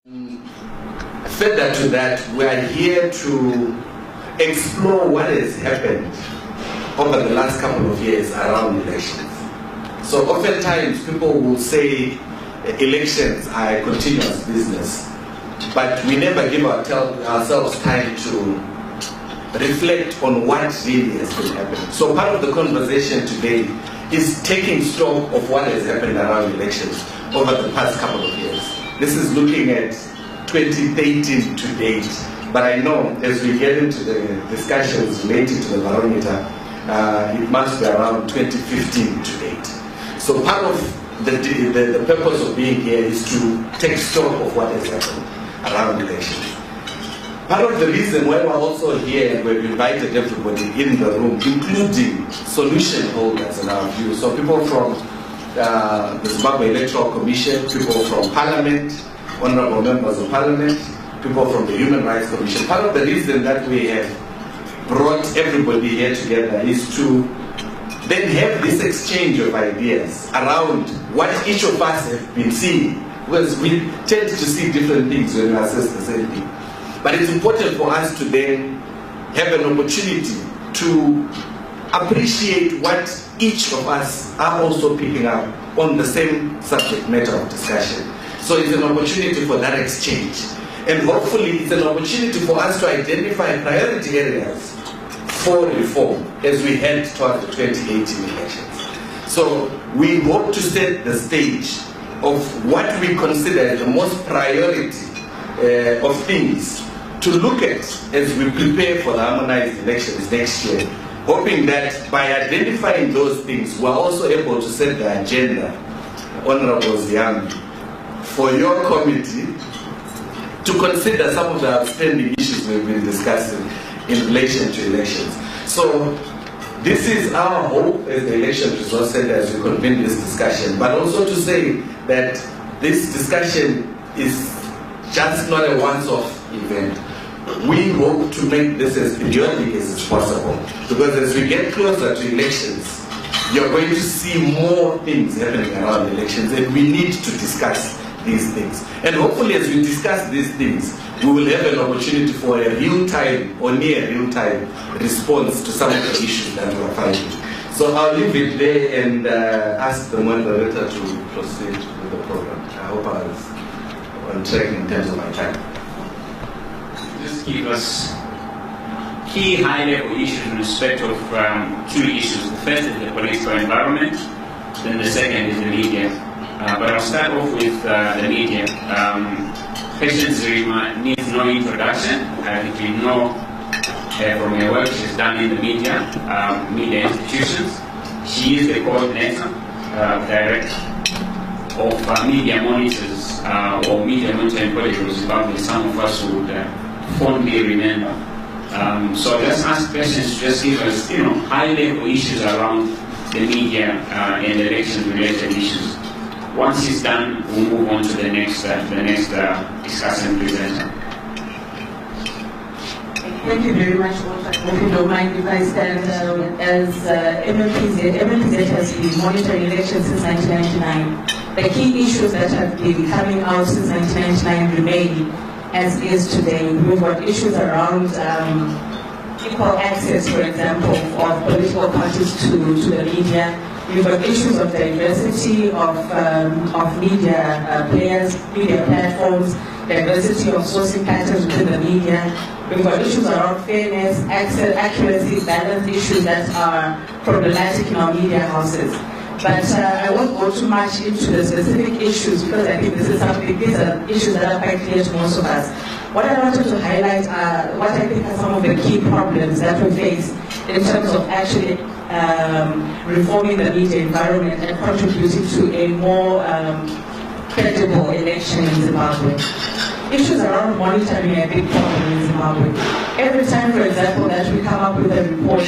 Further to that, we are here to explore what has happened over the last couple of years around elections. So oftentimes people will say elections are a continuous business, but we never give ourselves time to reflect on what really has been happening. So part of the conversation today is taking stock of what has happened around elections over the past couple of years. This is looking at 2013 to date, but I know as we get into the discussions related to the Barometer, it must be around 2015 to date. So part of the purpose of being here is to take stock of what has happened around elections. Part of the reason why we're also here and we've invited everybody in the room, including solution holders in our view, so people from the Zimbabwe Electoral Commission, people from Parliament, honorable members of Parliament, people from the Human Rights Commission. Part of the reason that we have brought everybody here together is to then have this exchange of ideas around what each of us have been seeing, because we tend to see different things when we assess the same thing. But it's important for us to then have an opportunity to appreciate what each of us are also picking up on the same subject matter of discussion. So it's an opportunity for that exchange. And hopefully it's an opportunity for us to identify priority areas for reform as we head towards the 2018 elections. So we hope to set the stage of what we consider the most priority of things to look at as we prepare for the harmonized elections next year, hoping that by identifying those things, we're also able to set the agenda, Honorable Ziambi, for your committee to consider some of the outstanding issues we've been discussing in relation to elections. So this is our hope as the Election Resource Center as we convene this discussion, but also to say that this discussion is just not a once-off event. We hope to make this as periodic as possible, because as we get closer to elections, you're going to see more things happening around elections, and we need to discuss these things. And hopefully as we discuss these things, we will have an opportunity for a real-time or near real-time response to some of the issues that we're finding. So I'll leave it there and ask the moderator to proceed with the program. I hope I was on track in terms of my time. Just give us key high-level issues in respect of two issues. The first is the political environment, then the second is the media. But I'll start off with the media. Patient Zirima needs no introduction. I think we know from her work she's done in the media institutions. She is the coordinator, director of media monitors or media monitoring project in Zimbabwe. Some of us would fondly remember. So let's ask questions to just give us, high-level issues around the media and election-related issues. Once it's done, we'll move on to the next discussant presenter. Thank you very much, Walter. If you don't mind if I stand as MMPZ. MMPZ has been monitoring elections since 1999. The key issues that have been coming out since 1999 remain as is today. We've got issues around equal access, for example, of political parties to the media. We've got issues of diversity of media players, media platforms, diversity of sourcing patterns within the media. We've got issues around fairness, access, accuracy, balance issues that are problematic in our media houses. But I won't go too much into the specific issues because I think these are issues that are quite clear to most of us. What I wanted to highlight are what I think are some of the key problems that we face in terms of actually reforming the media environment and contributing to a more credible election in Zimbabwe. Issues around monitoring are a big problem in Zimbabwe. Every time, for example, that we come up with a report,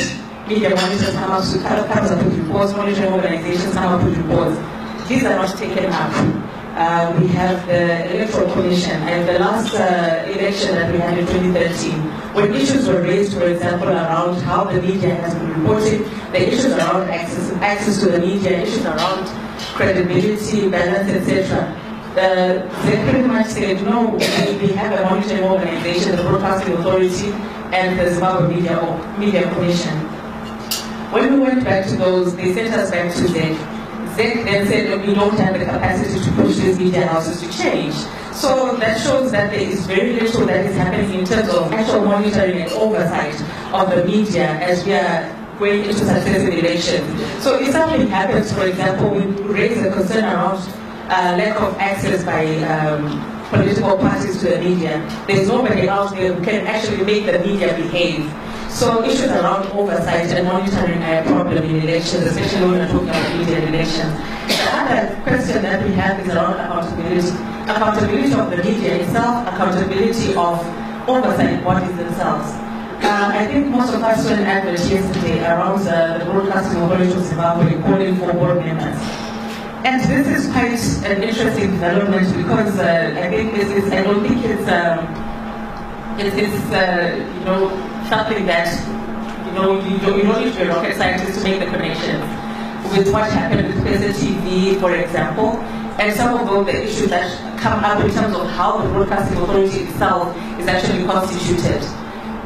media monitors comes up with reports, monitoring organizations come up with reports. These are not taken up. We have the Electoral Commission, and the last election that we had in 2013, when issues were raised, for example, around how the media has been reporting, the issues around access to the media, issues around credibility, balance, etc. they pretty much said, no, we have a monitoring organization, the Broadcasting Authority, and the Zimbabwe Media Commission. When we went back to those, they sent us back to ZEC. ZEC then said that we don't have the capacity to push these media houses to change. So that shows that there is very little that is happening in terms of actual monitoring and oversight of the media as we are going into successive elections. So if something happens, for example, we raise a concern around lack of access by political parties to the media. There's nobody out there who can actually make the media behave. So issues around oversight and monitoring are a problem in elections, especially when we're talking about media and elections. The other question that we have is around accountability. Accountability of the media itself, accountability of oversight bodies themselves. I think most of us saw an advert yesterday around the Broadcasting Authority of Zimbabwe calling for board members. And this is quite an interesting development because I think I don't think it's something that you don't need to be a rocket scientist to make the connection with what happened with President TV, for example, and some of the issues that come up in terms of how the Broadcasting Authority itself is actually constituted.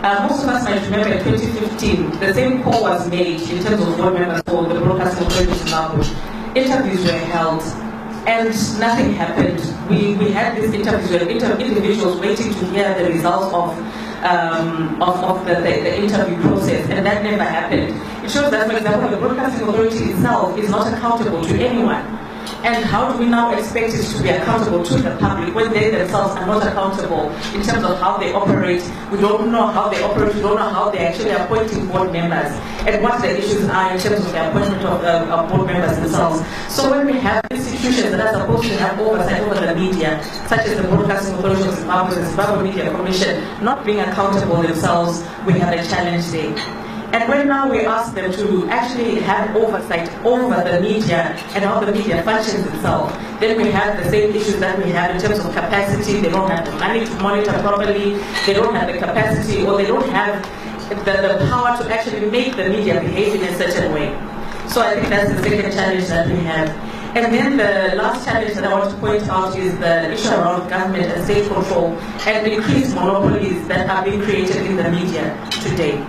Most of us might remember in 2015, the same call was made in terms of board members for the Broadcasting Authority of Zimbabwe. Interviews were held, and nothing happened. We had these interviews where individuals waiting to hear the results of the interview process, and that never happened. It shows that, for example, the Broadcasting Authority itself is not accountable to anyone. And how do we now expect it to be accountable to the public when they themselves are not accountable in terms of how they operate? We don't know how they operate, we don't know how they're actually appointing board members, and what the issues are in terms of the appointment of board members themselves. So when we have institutions that are supposed to have oversight over the media, such as the Broadcasting Authority of Zimbabwe, the Zimbabwe Media Commission, not being accountable themselves, we have a challenge there. And when now we ask them to actually have oversight over the media and how the media functions itself, then we have the same issues that we have in terms of capacity. They don't have the money to monitor properly, they don't have the capacity, or they don't have the power to actually make the media behave in a certain way. So I think that's the second challenge that we have. And then the last challenge that I want to point out is the issue around government and state control and the increased monopolies that are being created in the media today.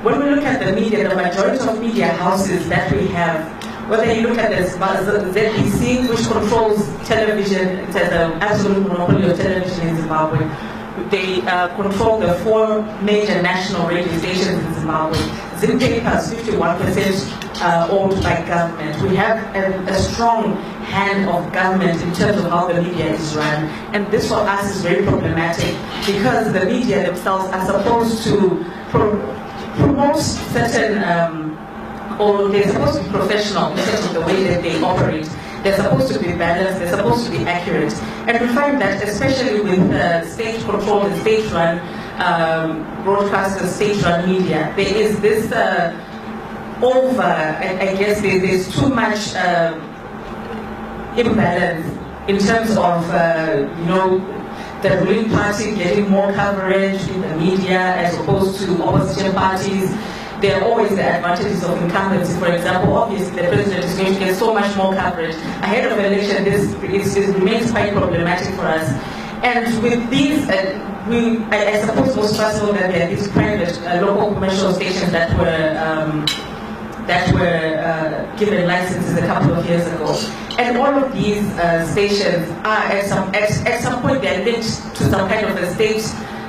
When we look at the media, the majority of media houses that we have, whether you look at the ZBC, which controls television, it has an absolute monopoly of television in Zimbabwe. They control the 4 major national radio stations in Zimbabwe. Zim Papers, 51% owned by government. We have a strong hand of government in terms of how the media is run. And this for us is very problematic because the media themselves are supposed to promote certain, or they're supposed to be professional in terms of the way that they operate. They're supposed to be balanced, they're supposed to be accurate. And we find that especially with state-controlled and state-run broadcasters, state-run media, there is this I guess there's too much imbalance in terms of, the ruling party getting more coverage in the media as opposed to opposition parties. There are always the advantages of incumbency. For example, obviously the president is going to get so much more coverage. Ahead of election, this remains quite problematic for us. And with these, I suppose most of us know that there are these private local commercial stations that were given licenses a couple of years ago. And all of these stations are at some point they're linked to some kind of a state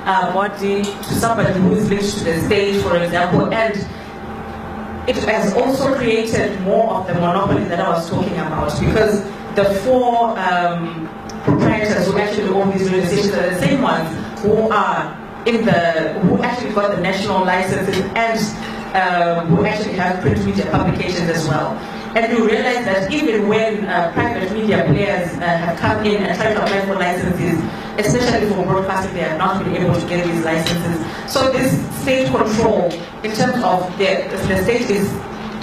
body, to somebody who is linked to the state, for example, and it has also created more of the monopoly that I was talking about, because the 4 proprietors who actually own these radio stations are the same ones who actually got the national licenses and who actually have print media publications as well. And you realize that even when private media players have come in and tried to apply for licenses, especially for broadcasting, they have not been able to get these licenses. So this state control, in terms of the state is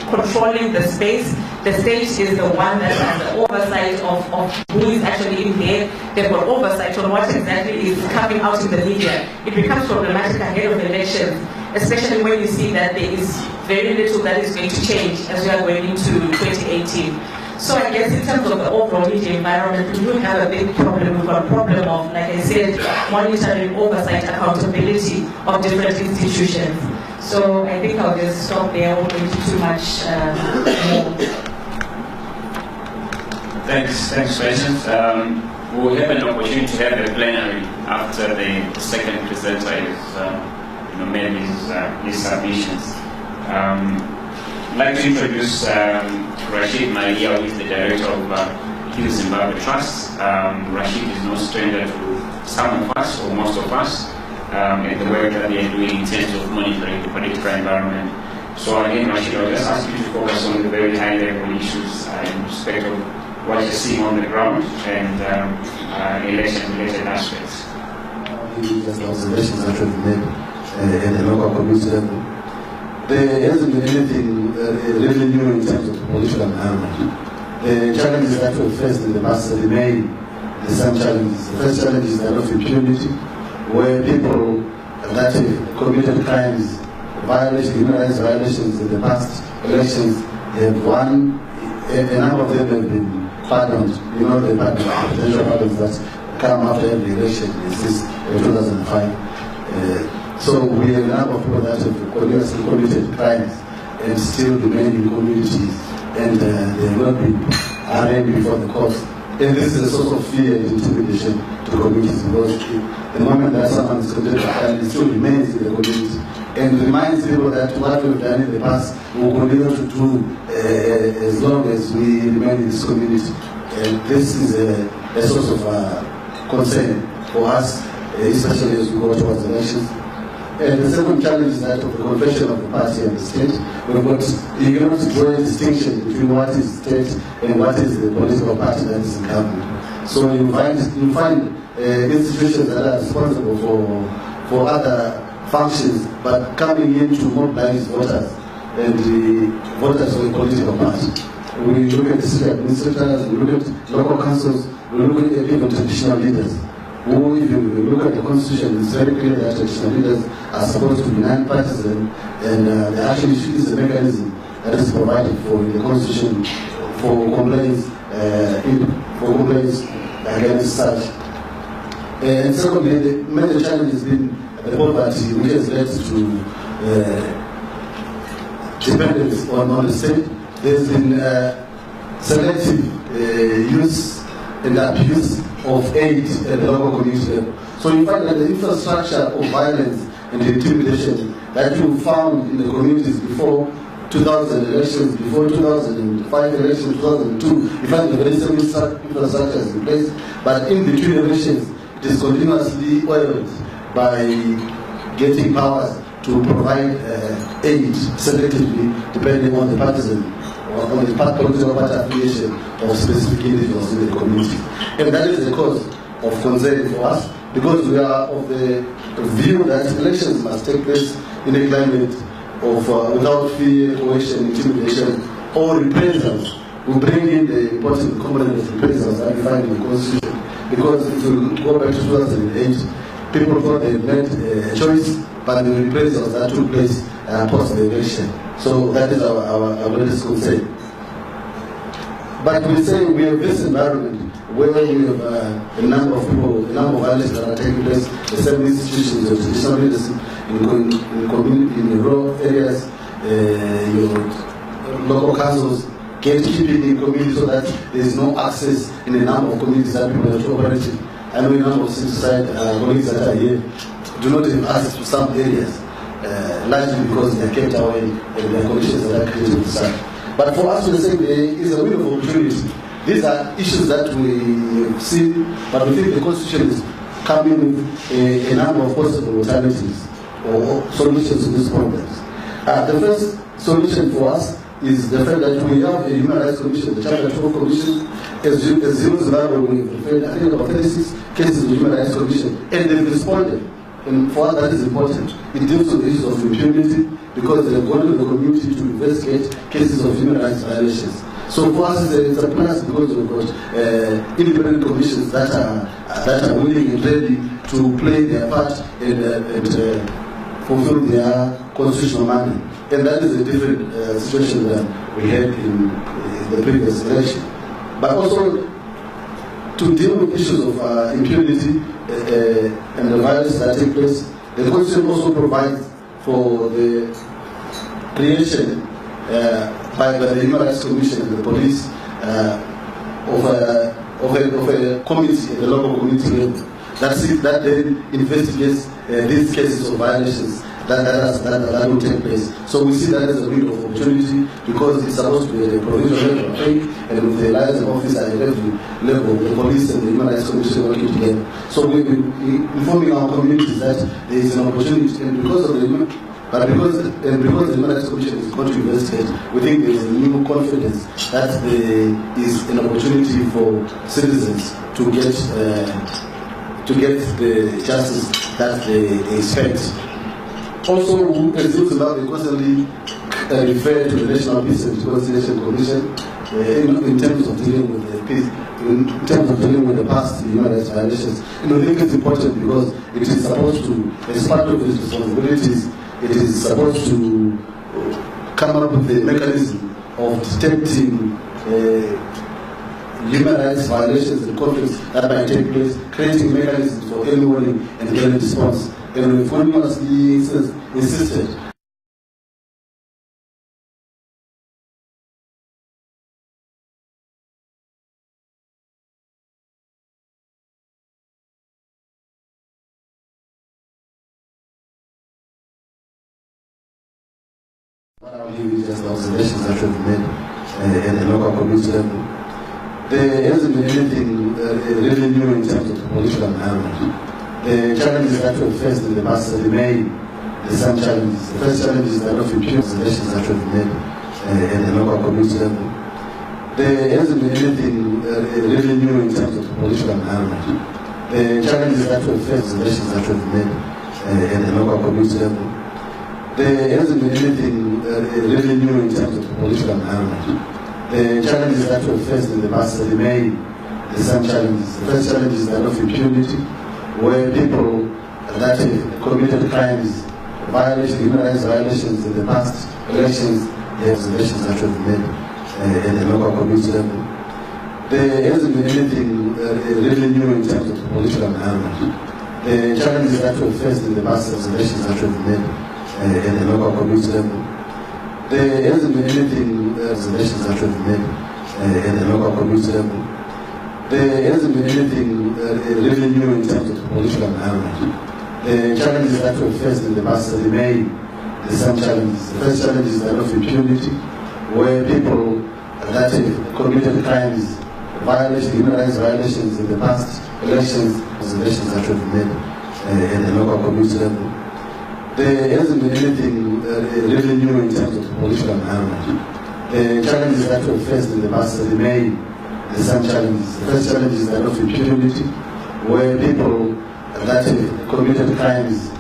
controlling the space, the state is the one that has the oversight of who is actually in there. They've got oversight on what exactly is coming out in the media. It becomes problematic ahead of elections, especially when you see that there is very little that is going to change as we are going into 2018. So I guess in terms of the overall media environment, we do have a big problem. We've got a problem of, like I said, monitoring, oversight, accountability of different institutions. So I think I'll just stop there. I won't go into too much more. Thanks, President. We'll have an opportunity to have a plenary after the second presenter is made his submissions. I'd like to introduce Rashid Malia, who is the director of Hill Zimbabwe Trust. Rashid is no stranger to some of us, or most of us, and the work that they are doing in terms of monitoring the political environment. So again, Rashid, I'll just ask you to focus on the very high-level issues in respect of what you're seeing on the ground and election-related aspects. Just observations that we've made at the local community level. There hasn't been anything really new in terms of the political environment. The challenges that we faced in the past remain the same challenges. The first challenge is that of impunity, where people that have committed crimes, human rights violations in the past elections have won. A number of them have been pardoned. You know, the potential pardons that come after every election since 2005. So we have a number of people that have committed crimes and still remain in communities, and they have not been arraigned before the courts. And this is a source of fear and intimidation to communities, because the moment that someone is committed a crime, it still remains in the community and reminds people that what we've done in the past we will continue to do as long as we remain in this community. And this is a source of concern for us, especially as we go towards elections. And the second challenge is that of the confession of the party and the state. You cannot draw a distinction between what is state and what is the political party that is in government. So you find institutions that are responsible for other functions, but coming in to mobilize voters and the voters of a political party. We look at the city administrators, we look at local councils, we look at even traditional leaders. If you look at the constitution, it's very clear that traditional leaders are supposed to be non-partisan, and there actually is a mechanism that is provided for in the constitution for complaints against such. And secondly, the major challenge has been the poverty, which has led to dependence on the state. There's been selective use and abuse of aid at the local community level. So you find that the infrastructure of violence and intimidation that you found in the communities before 2000 elections, before 2005 elections, 2002, you find the very same infrastructure is in place, but in between elections, it is continuously oiled by getting powers to provide aid selectively depending on the partisan or on the political party affiliation of specific individuals in the community. And that is the cause of concern for us, because we are of the view that elections must take place in a climate of without fear, coercion, intimidation, or reprisals. We bring in the important component of reprisals that we find in the Constitution, because if you go back to 2008, people thought they made a choice, but the reprisals that took place post the election. So that is our greatest concern. But we say we have this environment where we have a number of people, a number of violations that are taking place, the same institutions, the traditional leadership in rural areas, your local councils, gatekeeping in communities so that there is no access in a number of communities that people have to operate in. I know a number of civil society colleagues that are here do not have access to some areas, largely because they are kept away and their conditions that are created with such. But for us to say there is a window of opportunity. These are issues that we see, but we think the Constitution is coming with a number of possible alternatives or solutions to these problems. The first solution for us is the fact that we have a Human Rights Commission, the Chapter 12 Commission. As you know, we have referred, I think, about 36 cases of Human Rights Commission, and they've responded. And for us, that is important. It deals with the issues of impunity, because they have gone to the community to investigate cases of human rights violations. So for us, it's a plus, because we've got independent commissions that are willing and ready to play their part and fulfill their constitutional mandate. And that is a different situation than we had in the previous election. But also, to deal with issues of impunity and the violence that take place, the Constitution also provides for the creation by the Human Rights Commission and the police of a committee at the local community level that then investigates these cases of violations that will take place. So we see that as a window of opportunity because it's supposed to be a provisional level of faith, and with the liaison officer at every level, the police and the Human Rights Commission working together. So we've been informing our communities that there is an opportunity, and because the Human Rights Commission is going to investigate, we think there is a new confidence that there is an opportunity for citizens to get the justice that they expect. Also, as Zimbabwe constantly refer to the National Peace and Reconciliation Commission in terms of dealing with the peace, in terms of dealing with the past human rights violations. I think it's important because it is supposed to, as part of its responsibilities, it is supposed to come up with a mechanism of detecting human rights violations and conflicts that might take place, creating mechanisms for early warning and early response. And we've continuously insisted what I will give you just the observations that we've made at the local community level. There hasn't been anything really new in terms of the political environment. The challenges that we've faced in the past remain the same challenges. The first challenge is that of impure observations that we've made at the local community level. There hasn't been anything really new in terms of the political environment. The challenges that we've faced, observations that we've made at the local community level. There hasn't been anything really new in terms of the political environment. The challenges that we've faced in the past remain the same challenges. The first challenge is that of impunity, where people that have committed crimes, human rights violations in the past elections, the observations that we've made at the local community level. There hasn't been anything really new in terms of the political environment. The challenges that we've faced in the past observations that we've made at the local community level. There hasn't been anything observations that we've made at the local community level. There hasn't been anything really new in terms of the political environment. The challenges that we've faced in the past remain the same challenges. The first challenge is that of impunity, where people that have committed crimes, human rights violations in the past elections, observations that we've made at the local community level. There hasn't been anything really new in terms of the political environment. The challenges that we've faced in the past remain the same challenges. The first challenge is that of impunity, where people that have committed crimes,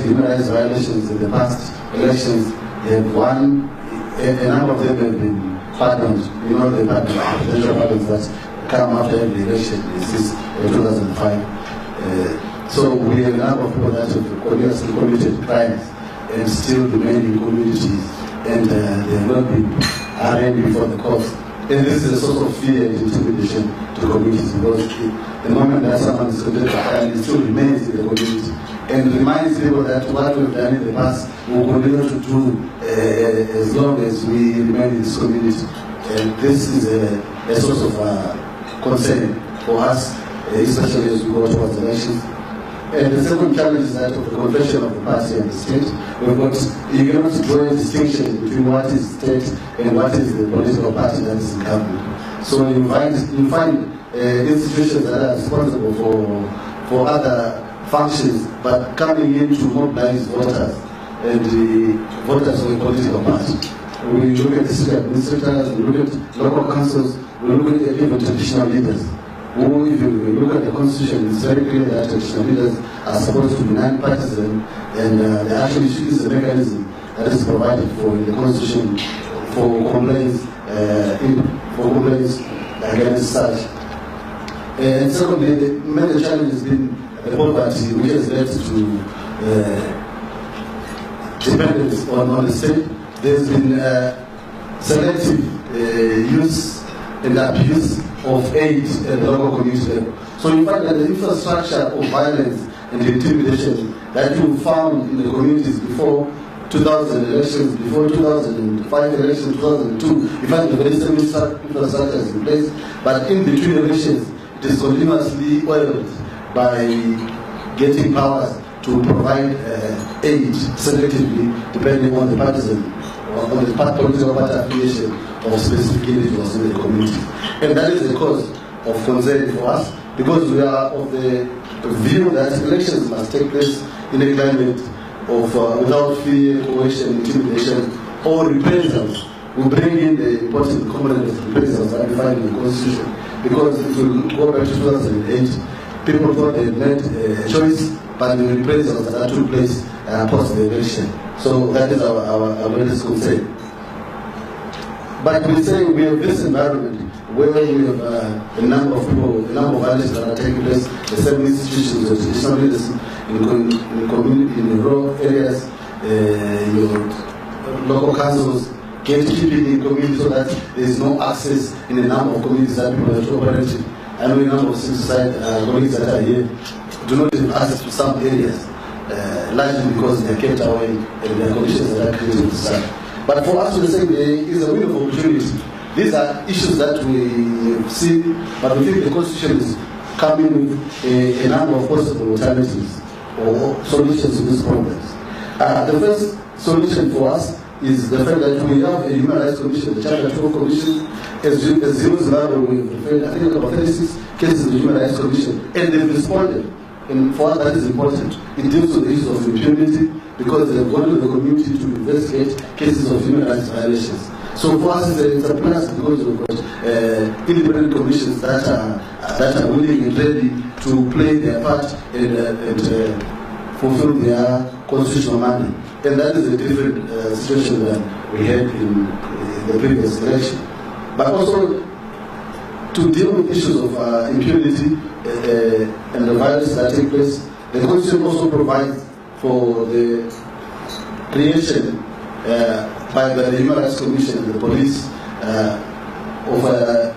human rights violations in the past elections, have won, a number of them have been pardoned. You know, the presidential pardons that come after every election since 2005. So we have a number of people that have committed crimes and still remain in communities, and they have not been arraigned before the courts. And this is a source of fear and intimidation to communities, because the moment that someone is committed a crime, it still remains in the community and reminds people that what we've done in the past we will continue to do as long as we remain in this community. And this is a source of concern for us, especially as we go towards elections. And the second challenge is that of the confession of the party and the state. You cannot draw a distinction between what is state and what is the political party that is in government. So you find institutions that are responsible for other functions, but coming in to mobilize voters and the voters of a political party. We look at the city administrators, we look at local councils, we look at even traditional leaders. Who, if you look at the constitution, it's very clear that traditional leaders are supposed to be non-partisan, and there actually is a mechanism that is provided for in the constitution for complaints against such. And secondly, the major challenge has been the poverty, which has led dependence on the state. There's been selective use and abuse of aid at the local community level. So in fact, the infrastructure of violence and intimidation that you found in the communities before 2000 elections, before 2005 elections, 2002, in fact, the very same infrastructure is in place, but in between elections, it is continuously oiled by getting powers to provide aid selectively, depending on the partisan, or on the political party affiliation of specific individuals in the community. And that is the cause of concern for us, because we are of the view that elections must take place in a climate of without fear, coercion, intimidation, or reprisals. We bring in the important component of reprisals that we find in the Constitution. Because if we go back to 2008, people thought they made a choice, but the reprisals that took place post the election. So that is our greatest concern. But we say we have this environment where we have a number of people, a number of violations that are taking place, the same institutions, the traditional leaders in community, in rural areas, your local councils, gatekeeping in communities so that there is no access in a number of communities that people have to operate in. I know a number of civil society communities that are here do not have access to some areas, largely because they are kept away and their conditions that are created in society. But for us to say there is a window of opportunity. These are issues that we see, but we think the Constitution is coming with a number of possible alternatives or solutions to these problems. The first solution for us is the fact that we have a Human Rights Commission, the Chapter 12 Commission. As you know, we've referred, I think, about 36 cases in the Human Rights Commission, and they've responded. And for us, that is important. It deals with the issues of impunity because they've gone to the community to investigate cases of human rights violations. So for us, it's a plus because we've got independent commissions that are willing and ready to play their part and fulfill their constitutional mandate. And that is a different situation than we had in the previous election. But also, to deal with issues of impunity and the violence that take place, the Constitution also provides for the creation by the Human Rights Commission and the police of a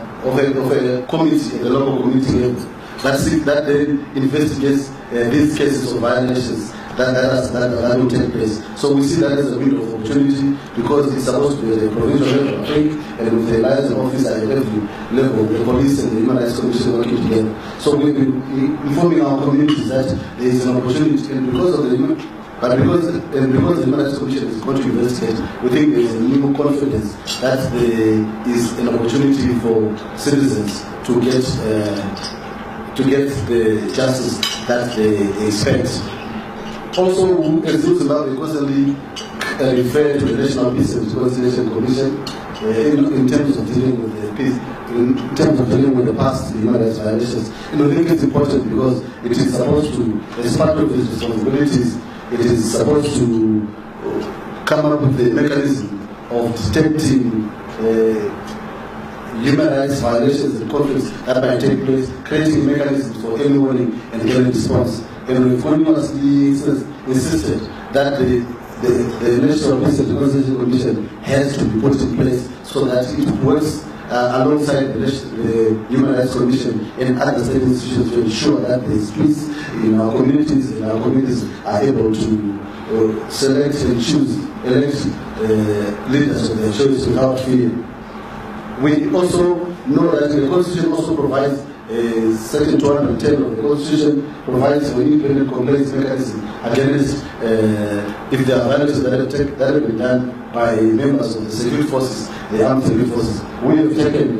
committee at the local community level that then investigates these cases of violations that will take place. So we see that as a window of opportunity because it's supposed to be at a provincial level, I think, and with the liaison officer at every level, the police and the Human Rights Commission working together. So we've been informing our communities that there is an opportunity, and because the Human Rights Commission is going to investigate, we think there is a new confidence that there is an opportunity for citizens to get the justice that they expect. Also, as you know, we constantly refer to the National Peace and Reconciliation Commission in terms of dealing with the peace, in terms of dealing with the past human rights violations. And I think it's important because it is supposed to, as part of its responsibilities, it is supposed to come up with the mechanism of detecting human rights violations and conflicts that might take place, creating mechanisms for early warning and early response. And we've continuously insisted that the National Peace and Reconciliation Commission has to be put in place so that it works alongside the Human Rights Commission and other state institutions to ensure that there is peace in our communities and our communities are able to select and elect leaders of their choice without fear. We also know that the Constitution also provides Section 210 of the Constitution provides for independent complaints mechanism against if there are violations that have been done by members of the security forces, the armed security forces. We have taken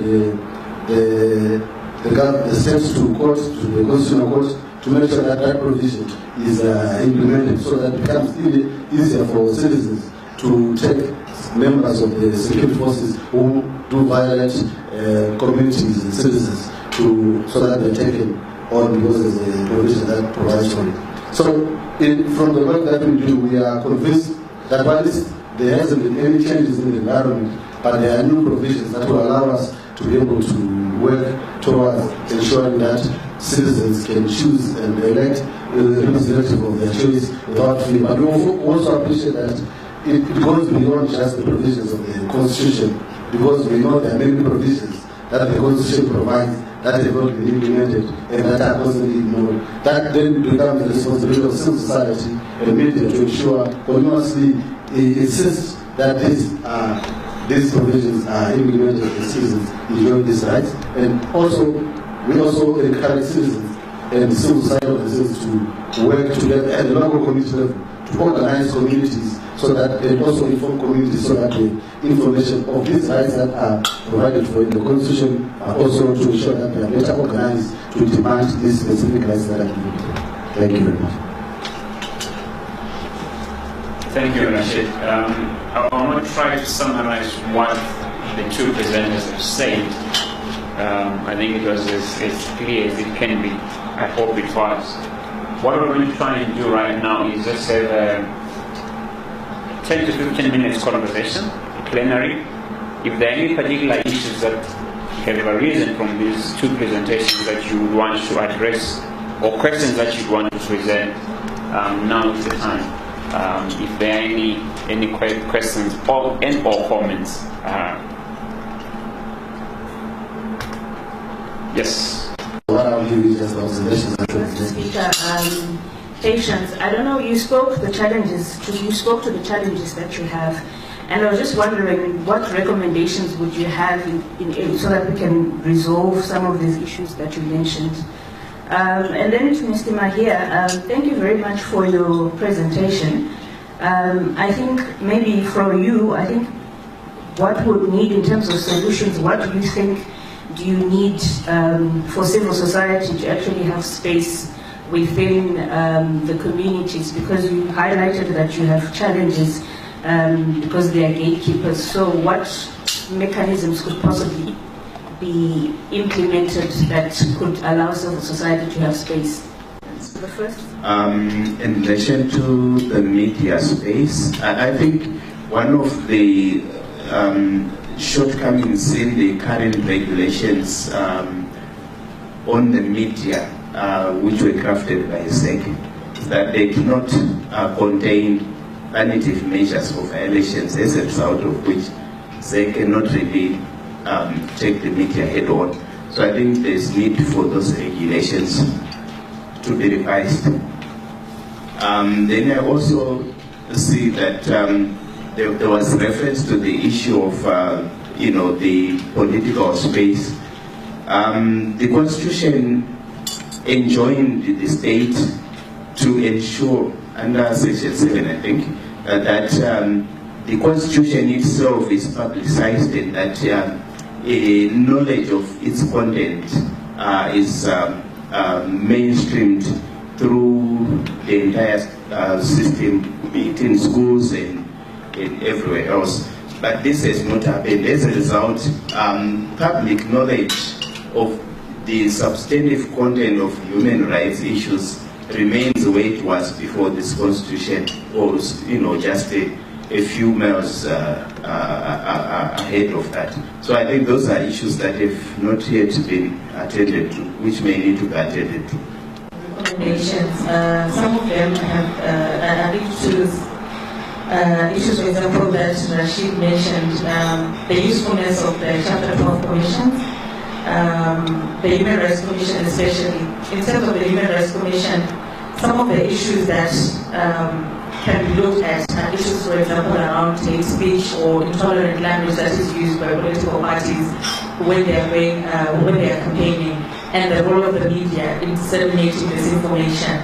the steps to court, to the Constitutional Court, to make sure that that provision is implemented so that it becomes easier for citizens to take members of the security forces who do violate communities and citizens so that they're taken on because there's a provision that provides for it. So from the work that we do, we are convinced that while there hasn't been any changes in the environment, but there are new provisions that will allow us to be able to work towards ensuring that citizens can choose and elect representative of their choice without fee. But we also appreciate that it goes beyond just the provisions of the Constitution, because we know there are many provisions that the Constitution provides that have not been implemented and that are constantly ignored. That then becomes the responsibility of civil society and media to ensure continuously insist that these provisions are implemented and citizens enjoy these rights. And also, we also encourage citizens and civil society organizations to work together at the local community level to organize communities so that they also inform communities so that the information of these rights that are provided for in the Constitution are also to ensure that they are better organized to demand these specific rights that are given. Thank you very much. Thank you, Rashid. I want to try to summarize what the two presenters have said. I think it was as clear as it can be. I hope it was. What we're going to try and do right now is just have a 10 to 15 minutes conversation, plenary. If there are any particular issues that have arisen from these two presentations that you would want to address, or questions that you want to present, now is the time. If there are any questions or comments. Yes. What I'll give you just observations. Mr. Speaker, Patience, I don't know, you spoke to the challenges that you have, and I was just wondering what recommendations would you have so that we can resolve some of these issues that you mentioned. And then to Mr. Mahia, thank you very much for your presentation. I think maybe from you, I think what would need in terms of solutions, what do you need for civil society to actually have space within the communities, because you highlighted that you have challenges because they are gatekeepers. So what mechanisms could possibly be implemented that could allow civil society to have space? The first. In relation to the media space, I think one of the shortcomings in the current regulations on the media, which were crafted by SEC, is that they do not contain punitive measures for violations, as a result of which they cannot really take the media head on. So I think there's need for those regulations to be revised. Then I also see that there was reference to the issue of the political space. The Constitution enjoined the state to ensure, under Section 7, I think, that the Constitution itself is publicized and that knowledge of its content is mainstreamed through the entire system, be it in schools and everywhere else. But this has not happened. As a result, public knowledge of the substantive content of human rights issues remains where it was before this Constitution, or just a few miles ahead of that. So I think those are issues that have not yet been attended to, which may need to be attended to. Recommendations. Some of them have issues, for example, that Rashid mentioned, the usefulness of the Chapter 12 commissions, the Human Rights Commission especially. In terms of the Human Rights Commission, some of the issues that can be looked at are issues, for example, around hate speech or intolerant language that is used by political parties when they are campaigning, and the role of the media in disseminating this information.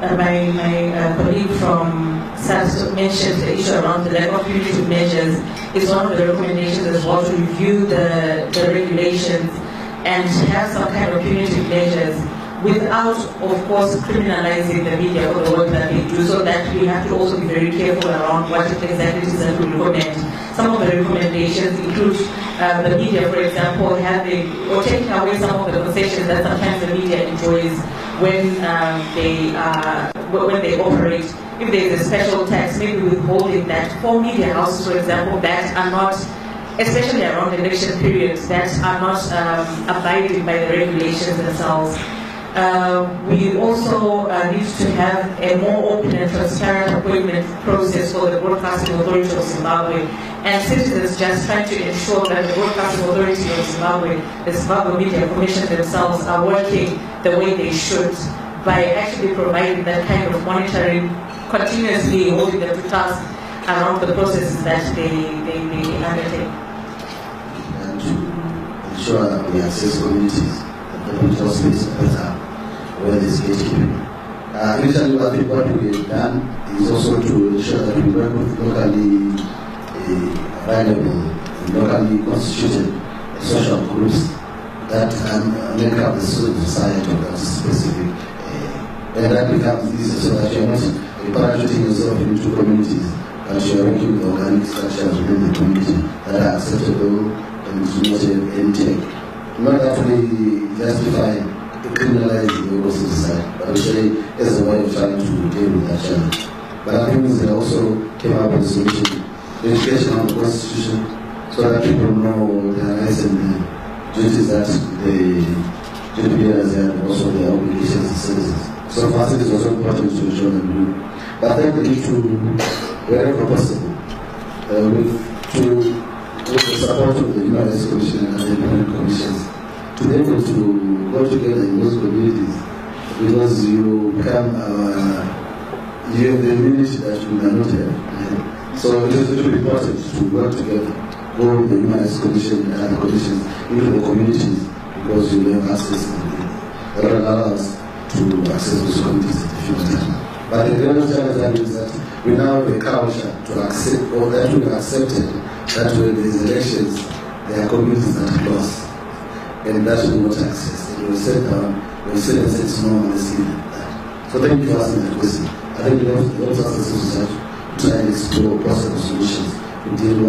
My colleague from SAS mentioned the issue around the lack of punitive measures. Is one of the recommendations as well, to review the regulations and have some kind of punitive measures without, of course, criminalizing the media for the work that they do, so that we have to also be very careful around what exactly it is that we recommend. Some of the recommendations include the media, for example, having or taking away some of the concessions that sometimes the media enjoys when they operate. If there is a special tax, maybe withholding that for media houses, for example, that are not, especially around election periods, that are not abiding by the regulations themselves. We also need to have a more open and transparent appointment process for the Broadcasting Authority of Zimbabwe, and citizens just trying to ensure that the Broadcasting Authority of Zimbabwe, the Zimbabwe Media Commission themselves, are working the way they should by actually providing that kind of monitoring, continuously holding them to task around the processes that they undertake. And to ensure that we access communities and the political space better where there's gatekeeping. Initially, what we have done is also to ensure that we work with locally available, locally constituted social groups that make up the civil society of that specific and that becomes easier so that you're not parachuting yourself into communities, but you're working with organic structures within the community that are acceptable and do not have any take. Not that we justify criminalizing the local society, but actually as a way of trying to deal with that challenge. But I think they also came up with a solution, the education of the Constitution, so that people know their rights and the duties that the JPS have, and also their obligations as citizens. So for us it is also important to ensure that we do. But I think we need to, wherever possible, with the support of the Human Rights Commission and the independent commissions, to be able to go together in those communities, because you become you have the immunity that you cannot have. So it will be important to work together, go with the Human Rights Commission and the commissions into the communities, because you have access to them. That will allow us to access those communities at the future time. But the greatest challenge is that we now have a culture to accept, or that we have accepted, that when there is elections, there are communities that are lost, and that we will not access. And we will sit down, we will sit and say it's normal and see that. So thank you for asking that question. I think we have to access the society to try and explore possible solutions to deal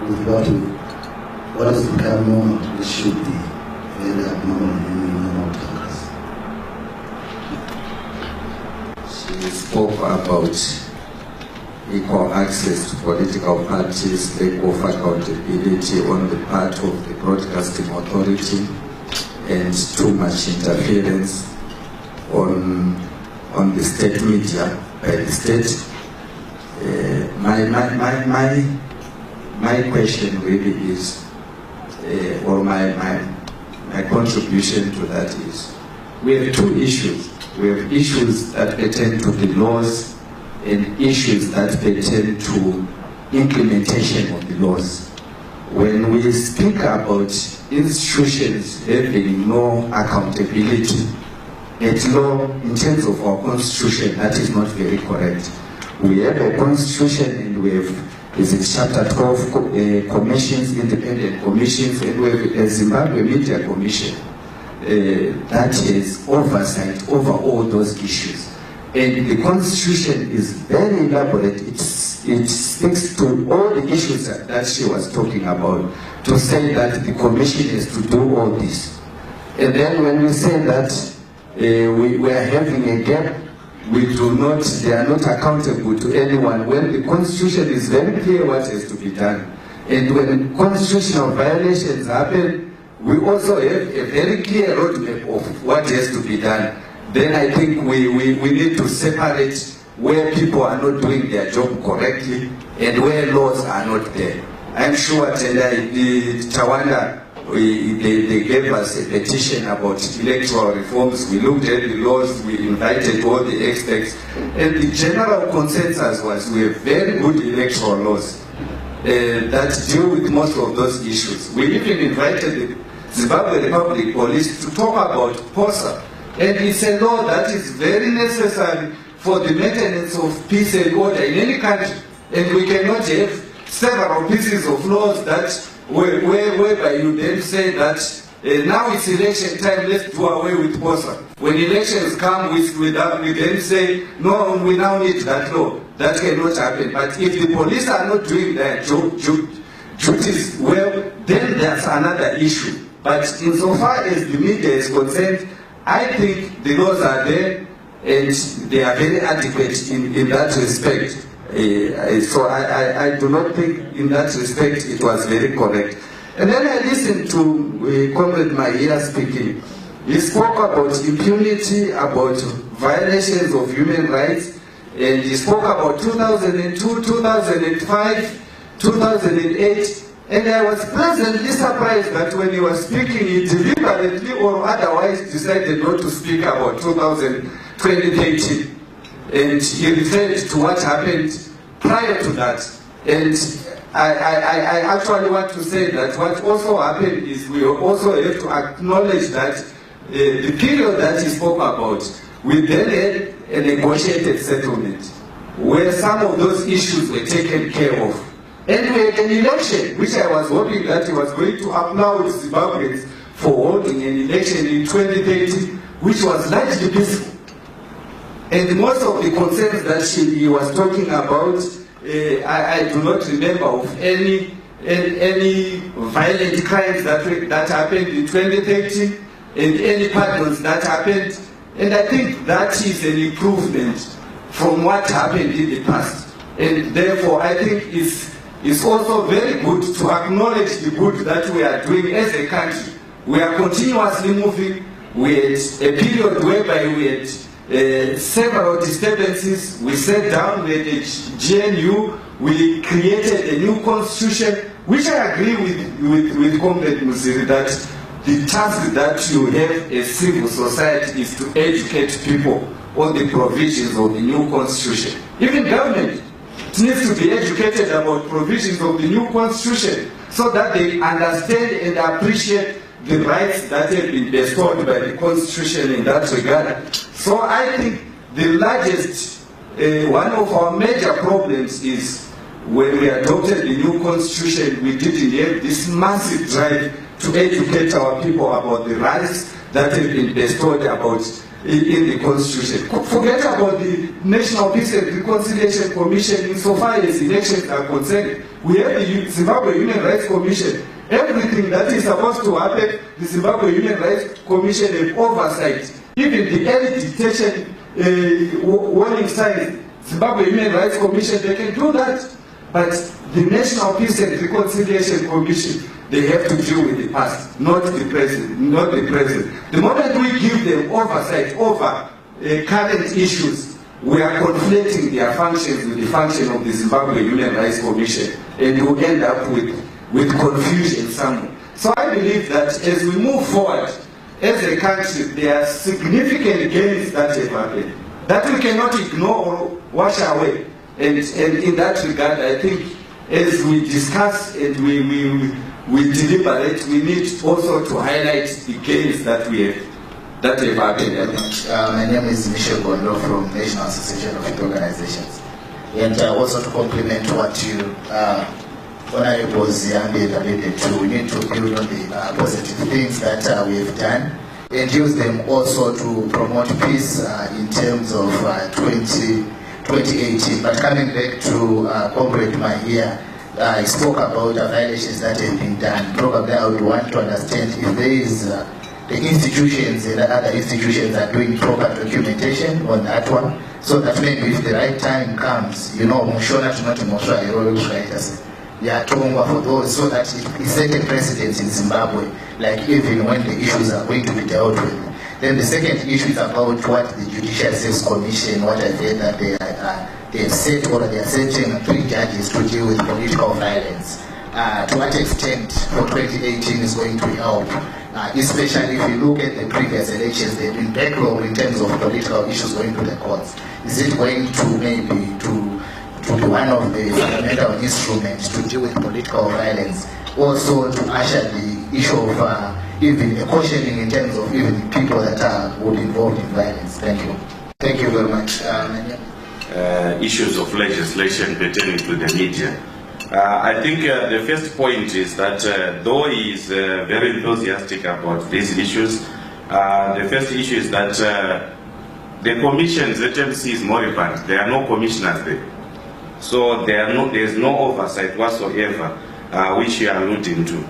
with what has become normal, which should be very abnormal in any normal democracy. She spoke about equal access to political parties, lack of accountability on the part of the Broadcasting Authority, and too much interference on the state media by the state. My question really is, or my contribution to that is, we have two issues. We have issues that pertain to the laws and issues that pertain to implementation of the laws. When we speak about institutions having no accountability at law in terms of our constitution, that is not very correct. We have a constitution and we have, is it chapter 12 commissions, independent commissions, and we have a Zimbabwe Media Commission that has oversight over all those issues. And the constitution is very elaborate. It speaks to all the issues that she was talking about, to say that the commission is to do all this. And then when we say that we are having a gap, they are not accountable to anyone, when the constitution is very clear what has to be done. And when constitutional violations happen, we also have a very clear roadmap of what has to be done. Then I think we need to separate where people are not doing their job correctly and where laws are not there. I'm sure Tawanda, they gave us a petition about electoral reforms. We looked at the laws, we invited all the experts, and the general consensus was we have very good electoral laws that deal with most of those issues. We even invited the Zimbabwe Republic Police to talk about POSA, and it's a law that is very necessary for the maintenance of peace and order in any country, and we cannot have several pieces of laws that whereby you then say that now it's election time, let's do away with POSA. When elections come, we then say, no, we now need that law. That cannot happen. But if the police are not doing their duties well, then there's another issue. But insofar as the media is concerned, I think the laws are there and they are very adequate in that respect. So I do not think in that respect it was very correct. And then I listened to Comrade Mahia speaking, He spoke about impunity, about violations of human rights, and he spoke about 2002, 2005, 2008, and I was pleasantly surprised that when he was speaking, he deliberately or otherwise decided not to speak about 2013. And he referred to what happened prior to that. And I actually want to say that what also happened is we also have to acknowledge that the period that he spoke about, we then had a negotiated settlement where some of those issues were taken care of. And we had an election, which I was hoping that he was going to applaud Zimbabweans for holding an election in 2030, which was largely peaceful. And most of the concerns that he was talking about, I do not remember of any violent crimes that happened in 2013 and any pardons that happened. And I think that is an improvement from what happened in the past. And therefore, I think it's also very good to acknowledge the good that we are doing as a country. We are continuously moving. We had a period whereby we had several disturbances. We sat down, we had a GNU, we created a new constitution, which I agree with Comrade Musiri that the task that you have as civil society is to educate people on the provisions of the new constitution. Even government needs to be educated about provisions of the new constitution so that they understand and appreciate the rights that have been bestowed by the constitution in that regard. So I think the largest, one of our major problems is when we adopted the new constitution, we didn't have this massive drive to educate our people about the rights that have been bestowed about in the constitution. Forget about the National Peace and Reconciliation Commission insofar as elections are concerned. We have the Zimbabwe Human Rights Commission. Everything that is supposed to happen, the Zimbabwe Human Rights Commission has oversight. Even the early detection warning signs, Zimbabwe Human Rights Commission, they can do that. But the National Peace and Reconciliation Commission, they have to deal with the past, not the present. The moment we give them oversight over current issues, we are conflating their functions with the function of the Zimbabwe Human Rights Commission, and we'll end up with confusion somewhere. So I believe that as we move forward, as a country, there are significant gains that have happened that we cannot ignore or wash away. And in that regard, I think as we discuss and we deliberate, we need also to highlight the gains that we have that have happened. My name is Michel Gondo from National Association of Youth Organizations. And also to complement what you Honorable Ziambi alluded to, we need to build on the positive things that we have done and use them also to promote peace in terms of 2018. But coming back to Comrade Mahia, I spoke about the violations that have been done. Probably I would want to understand if there is the institutions and other institutions are doing proper documentation on that one, so that maybe if the right time comes, you know, for those, so that it set a precedence in Zimbabwe, like even when the issues are going to be dealt with. Then the second issue is about what the Judicial Service Commission, what I said that they have set or they are setting 3 judges to deal with political violence. To what extent for 2018 is going to help, especially if you look at the previous elections, they've been backlog in terms of political issues going to the courts. Is it going to maybe to be one of the fundamental instruments to deal with political violence, also to usher the issue of even a cautioning in terms of even people that are involved in violence? Thank you. Thank you very much. Issues of legislation pertaining to the media. I think the first point is that though he is very enthusiastic about these issues, the first issue is that the commission, ZMC, is moribund. There are no commissioners there. So there is no oversight whatsoever, which you are alluding to.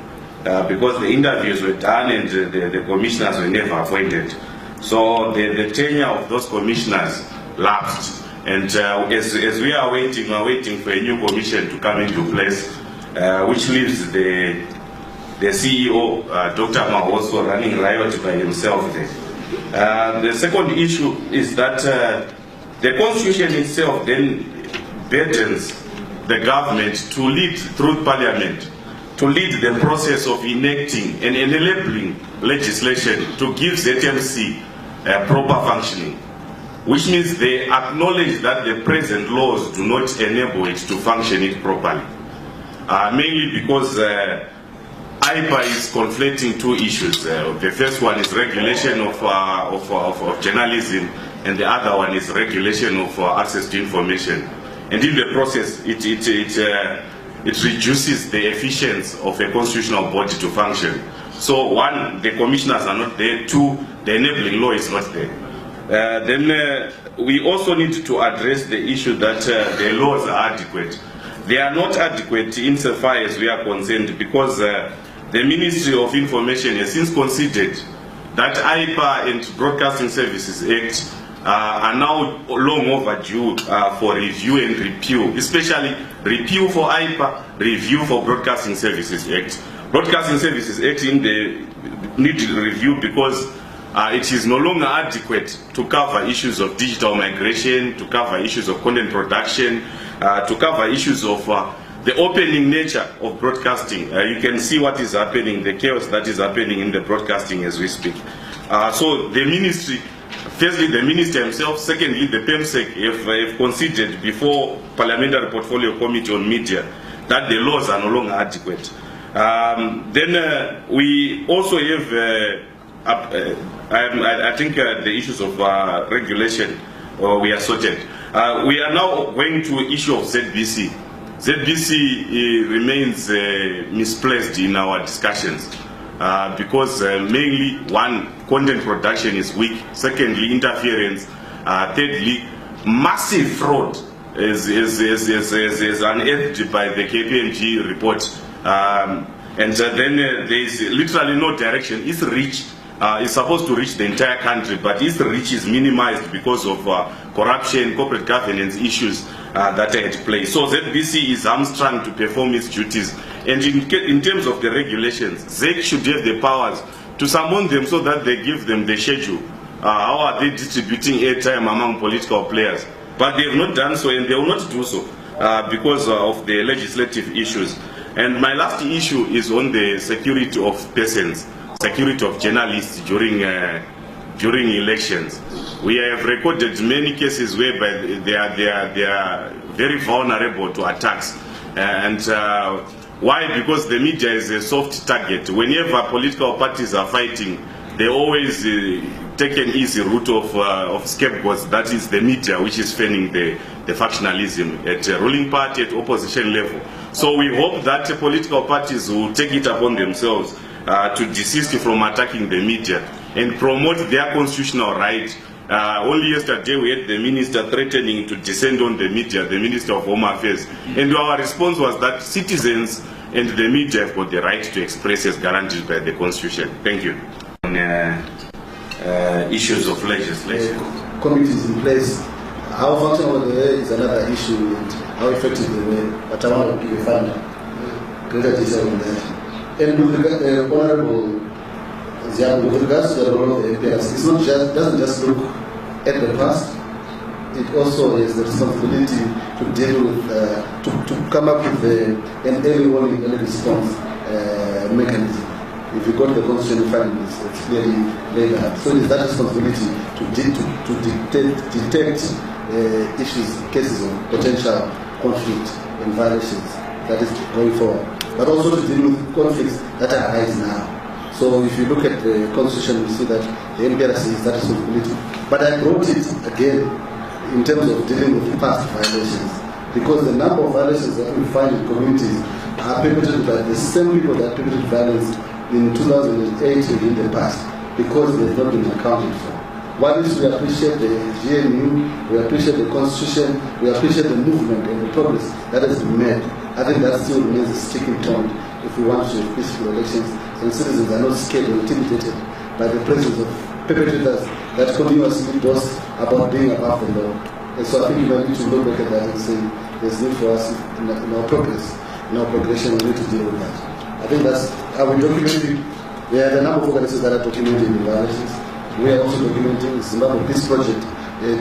Because the interviews were done and the commissioners were never appointed. So the tenure of those commissioners lapsed. And as we are waiting for a new commission to come into place, which leaves the the CEO, Dr. Mahoso, running riot by himself there. The second issue is that the Constitution itself then burdens the government to lead through Parliament, to lead the process of enacting and enabling legislation to give ZMC proper functioning, which means they acknowledge that the present laws do not enable it to function it properly. Mainly because IPA is conflating two issues. The first one is regulation of journalism, and the other one is regulation of access to information. And in the process, it reduces the efficiency of a constitutional body to function. So one, the commissioners are not there. Two, the enabling law is not there. Then we also need to address the issue that the laws are adequate. They are not adequate insofar as we are concerned, because the Ministry of Information has since considered that IPA and Broadcasting Services Act are now long overdue for review and repeal, especially repeal for IPA, review for Broadcasting Services Act. Broadcasting Services Act need review because it is no longer adequate to cover issues of digital migration, to cover issues of content production, to cover issues of the opening nature of broadcasting. You can see what is happening, the chaos that is happening in the broadcasting as we speak. So the ministry, firstly the minister himself, secondly the PEMSEC have considered before Parliamentary Portfolio Committee on Media that the laws are no longer adequate. Then we also have I think the issues of regulation we are sorted. We are now going to issue of ZBC. ZBC remains misplaced in our discussions because mainly, one, content production is weak. Secondly, interference. Thirdly, massive fraud is unearthed by the KPMG report. And then there is literally no direction. Its reach is supposed to reach the entire country, but its reach is minimized because of corruption, corporate governance issues that are at play. So ZBC is hamstrung to perform its duties. And in terms of the regulations, ZEC should have the powers to summon them so that they give them the schedule. How are they distributing airtime among political players? But they have not done so, and they will not do so because of the legislative issues. And my last issue is on the security of persons, security of journalists during elections. We have recorded many cases whereby they are very vulnerable to attacks. And why? Because the media is a soft target. Whenever political parties are fighting, they always take an easy route of scapegoats. That is the media, which is fanning the factionalism at a ruling party, at opposition level. So we hope that political parties will take it upon themselves to desist from attacking the media and promote their constitutional right. Only yesterday we had the minister threatening to descend on the media, the Minister of Home Affairs. And our response was that citizens and the media have got the right to express as guaranteed by the Constitution. Thank you. On issues of legislation. Committees in place, how functional they are is another issue, and how effective they were. But I want to give a further greater detail on that. And with Honorable Ziabu, with regards to the role of the MPS, it's not just, doesn't just look at the past, it also has the responsibility to deal with, to come up with an early warning, early response mechanism. If you go to the constitutional findings, it's clearly laid out. So it's that responsibility to detect issues, cases of potential conflict and violations that is going forward, but also to deal with conflicts that arise now. So if you look at the Constitution, you see that the NPRC is that responsibility. But I brought it again in terms of dealing with past violations, because the number of violations that we find in communities are perpetrated by the same people that perpetrated violence in 2008 and in the past, because they've not been accounted for. One is we appreciate the GNU, we appreciate the Constitution, we appreciate the movement and the progress that has been made. I think that still remains a sticking point if we want to have peaceful elections, and citizens are not scared or intimidated by the presence of perpetrators that continuously boast about being above the law. And so I think we need to look back at that and say there's need for us in our progress, in our progression, we need to deal with that. I think that's are we documenting? There are the number of organizations that are documenting the violations. We are also documenting Zimbabwe Peace Project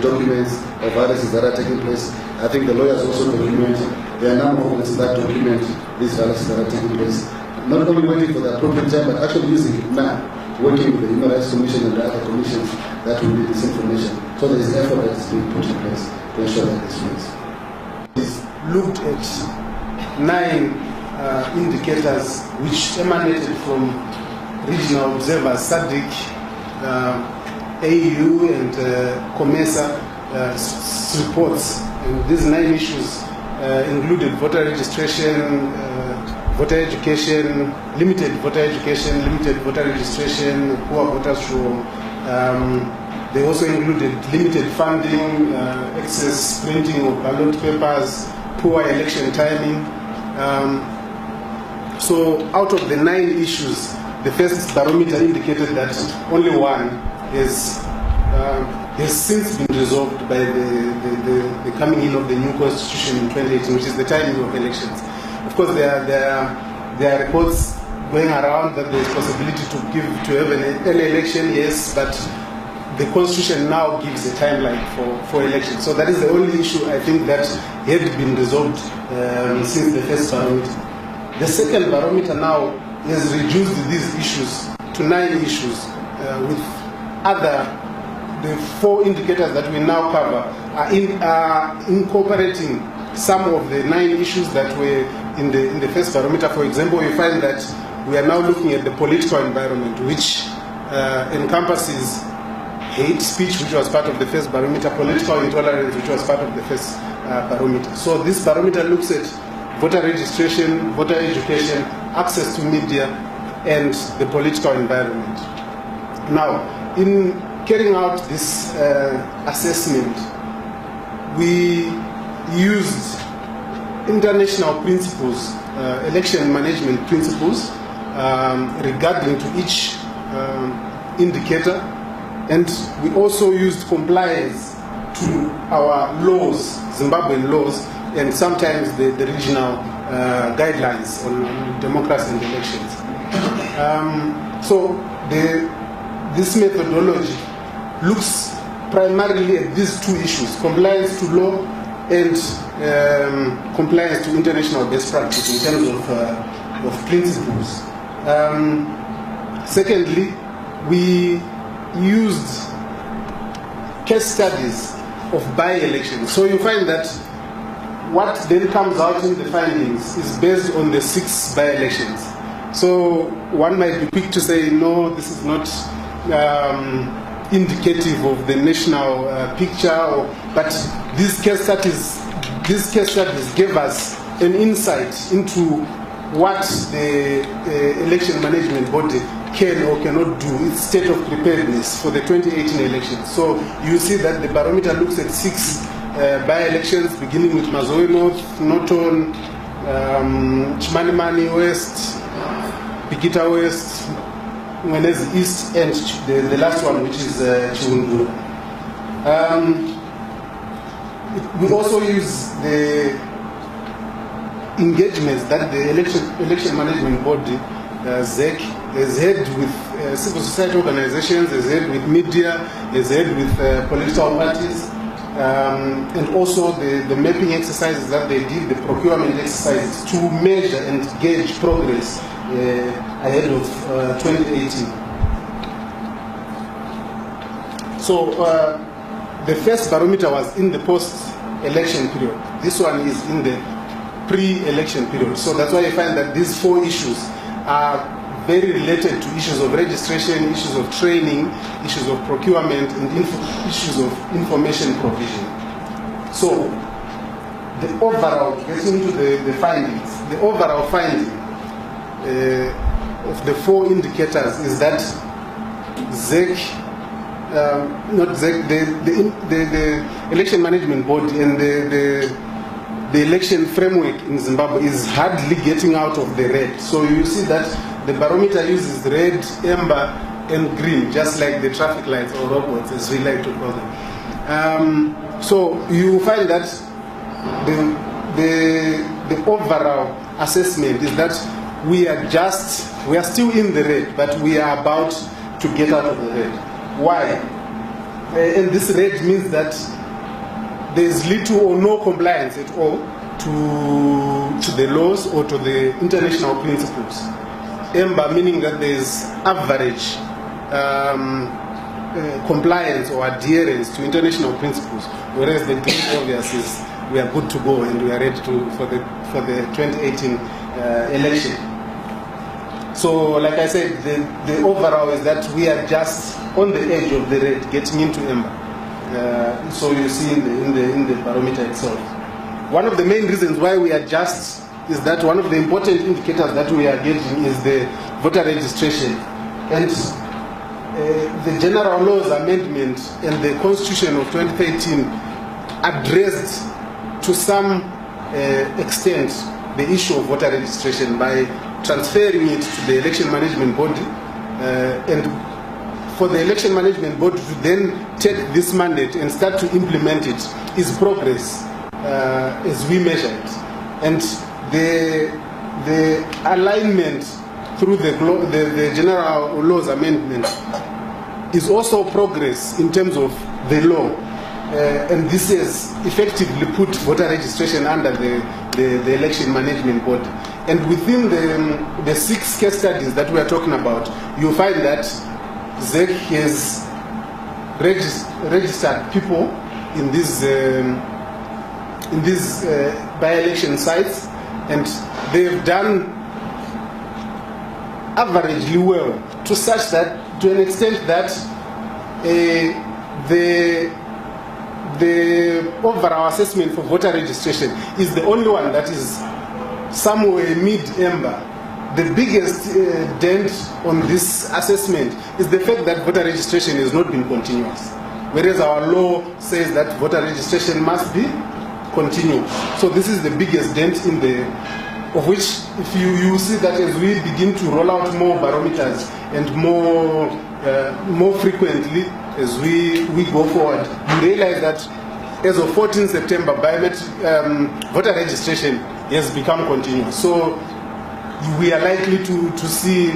documents of violations that are taking place. I think the lawyers also document. There are a number of organizations that document these violations that are taking place. Not only waiting for the appropriate time, but actually using it now, working with the Human Rights Commission and the other commissions that will need this information. So there is effort that is being put in place to ensure that this works. We've looked at 9 indicators which emanated from regional observers, SADC, AU and COMESA reports. And these 9 issues included voter registration, voter education, limited voter registration, poor voters show. They also included limited funding, excess printing of ballot papers, poor election timing. So out of the 9 issues, the first barometer indicated that only one has since been resolved by the coming in of the new constitution in 2018, which is the timing of elections. Of course, there are reports going around that there is possibility to have an early election, yes, but the constitution now gives a timeline for elections. So that is the only issue I think that had been resolved since the first barometer. The second barometer now has reduced these issues to 9 issues, with the 4 indicators that we now cover are incorporating some of the 9 issues that were in the first barometer. For example, we find that we are now looking at the political environment, which encompasses hate speech, which was part of the first barometer, political intolerance, which was part of the first barometer. So this barometer looks at voter registration, voter education, access to media, and the political environment. Now, in carrying out this assessment, we used international principles, election management principles, regarding to each indicator, and we also used compliance to our laws, Zimbabwean laws, and sometimes the regional guidelines on democracy and elections. So this methodology looks primarily at these 2 issues: compliance to law and compliance to international best practice in terms of principles. Secondly, we used case studies of by-elections. So you find that what then comes out in the findings is based on the 6 by-elections. So one might be quick to say, no, this is not indicative of the national picture, but these case studies gave us an insight into what the election management body can or cannot do, its state of preparedness for the 2018 elections. So you see that the barometer looks at 6 by-elections, beginning with Mazoe North, Norton, Chimanimani West, Pikita West, Mwenezi East, and the last one, which is Chiundu. We also use the engagements that the election management body, ZEC, has had with civil society organizations, has had with media, has had with political parties, and also the mapping exercises that they did, the procurement exercises, to measure and gauge progress ahead of 2018. So the first barometer was in the post-election period. This one is in the pre-election period. So that's why you find that these 4 issues are very related to issues of registration, issues of training, issues of procurement, and issues of information provision. So the overall, getting into the findings, the overall finding of the 4 indicators is that the election management body and the election framework in Zimbabwe is hardly getting out of the red. So you see that the barometer uses red, amber, and green, just like the traffic lights or robots, as we like to call them. So you find that the overall assessment is that we are still in the red, but we are about to get out of the red. Why? And this red means that there is little or no compliance at all to the laws or to the international principles. EMBA meaning that there is average compliance or adherence to international principles, whereas the green obvious is we are good to go and we are ready for the 2018 election. So, like I said, the overall is that we are just on the edge of the red, getting into EMBA. So you see in the barometer itself. One of the main reasons why we are just is that one of the important indicators that we are getting is the voter registration. And the General Laws Amendment and the Constitution of 2013 addressed to some extent the issue of voter registration by transferring it to the Election Management Board, and for the Election Management Board to then take this mandate and start to implement it is progress as we measure it. And the alignment through the General Laws Amendment is also progress in terms of the law. And this has effectively put voter registration under the Election Management Board. And within the 6 case studies that we are talking about, you'll find that ZEC has registered people in these by-election sites, and they've done averagely well, to an extent that the overall assessment for voter registration is the only one that is somewhere mid-EMBA. The biggest dent on this assessment is the fact that voter registration has not been continuous, whereas our law says that voter registration must be continuous. So this is the biggest dent of which, if you see that as we begin to roll out more barometers and more frequently as we go forward, you realize that as of 14 September, voter registration has become continuous. So we are likely to see